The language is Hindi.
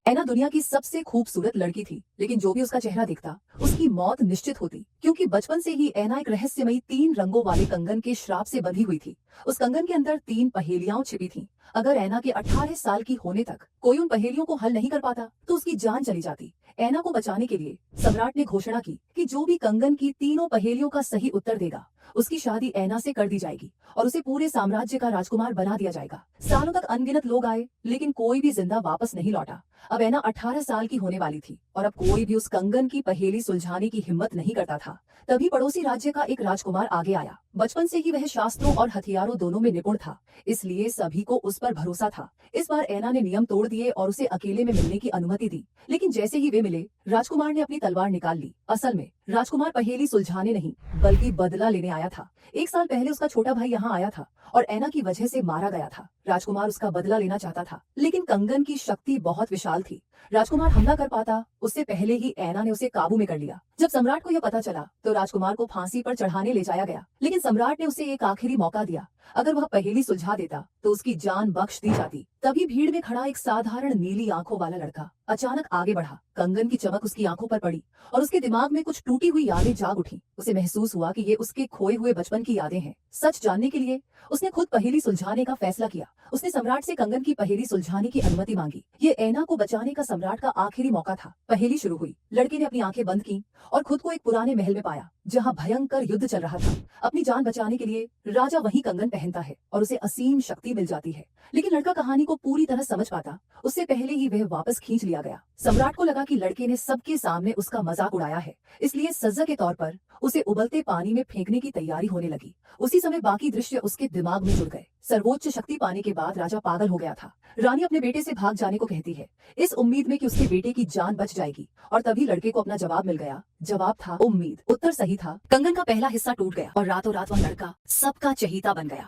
ऐना दुनिया की सबसे खूबसूरत लड़की थी, लेकिन जो भी उसका चेहरा दिखता, उसकी मौत निश्चित होती, क्योंकि बचपन से ही ऐना एक रहस्यमयी 3 रंगों वाले कंगन के श्राप से बंधी हुई थी। उस कंगन के अंदर 3 पहेलियां छिपी थीं। अगर ऐना के 18 साल की होने तक कोई उन पहेलियों को हल नहीं कर पाता, तो उसकी जान चली जाती। ऐना को बचाने के लिए सम्राट ने घोषणा की कि जो भी कंगन की तीनों पहेलियों का सही उत्तर देगा, उसकी शादी ऐना से कर दी जाएगी और उसे पूरे साम्राज्य का राजकुमार बना दिया जाएगा। सालों तक अनगिनत लोग आए, लेकिन कोई भी जिंदा वापस नहीं लौटा। अब ऐना 18 साल की होने वाली थी और अब कोई भी उस कंगन की पहेली सुलझाने की हिम्मत नहीं करता था। तभी पड़ोसी राज्य का एक राजकुमार आगे आया। बचपन से ही वह शास्त्रों और हथियारों दोनों में निपुण था, इसलिए सभी को उस पर भरोसा था। इस बार ऐना ने नियम तोड़ दिए और उसे अकेले में मिलने की अनुमति दी। लेकिन जैसे ही वे मिले, राजकुमार ने अपनी तलवार निकाल ली। असल में राजकुमार पहेली सुलझाने नहीं, बल्कि बदला लेने आया था। 1 साल पहले उसका छोटा भाई यहाँ आया था और ऐना की वजह से मारा गया था। राजकुमार उसका बदला लेना चाहता था, लेकिन कंगन की शक्ति बहुत विशाल थी। राजकुमार हमला कर पाता, उससे पहले ही ऐना ने उसे काबू में कर लिया। जब सम्राट को यह पता चला, तो राजकुमार को फांसी पर चढ़ाने ले जाया गया, लेकिन सम्राट ने उसे एक आखिरी मौका दिया। अगर वह पहेली सुलझा देता, तो उसकी जान बख्श दी जाती। तभी भीड़ में खड़ा एक साधारण नीली आंखों वाला लड़का अचानक आगे बढ़ा। कंगन की चमक उसकी आंखों पर पड़ी और उसके दिमाग में कुछ टूटी हुई यादें जाग उठी। उसे महसूस हुआ कि ये उसके खोए हुए बचपन की यादें हैं। सच जानने के लिए उसने खुद पहेली सुलझाने का फैसला किया। उसने सम्राट से कंगन की पहेली सुलझाने की अनुमति मांगी। ये ऐना को बचाने का सम्राट का आखिरी मौका था। पहेली शुरू हुई। लड़के ने अपनी आंखें बंद की और खुद को एक पुराने महल में पाया, जहाँ भयंकर युद्ध चल रहा था। अपनी जान बचाने के लिए राजा वही कंगन पहनता है और उसे असीम शक्ति मिल जाती है। लेकिन लड़का कहानी को पूरी तरह समझ पाता, उससे पहले ही वह वापस खींच लिया गया। सम्राट को लगा कि लड़के ने सबके सामने उसका मजाक उड़ाया है, इसलिए सजा के तौर पर उसे उबलते पानी में फेंकने की तैयारी होने लगी। उसी समय बाकी दृश्य उसके दिमाग में जुड़ गए। सर्वोच्च शक्ति पाने के बाद राजा पागल हो गया था। रानी अपने बेटे से भाग जाने को कहती है, इस उम्मीद में कि उसके बेटे की जान बच जाएगी। और तभी लड़के को अपना जवाब मिल गया। जवाब था उम्मीद। उत्तर सही था। कंगन का पहला हिस्सा टूट गया और रातों रात वह लड़का सबका चहेता बन गया।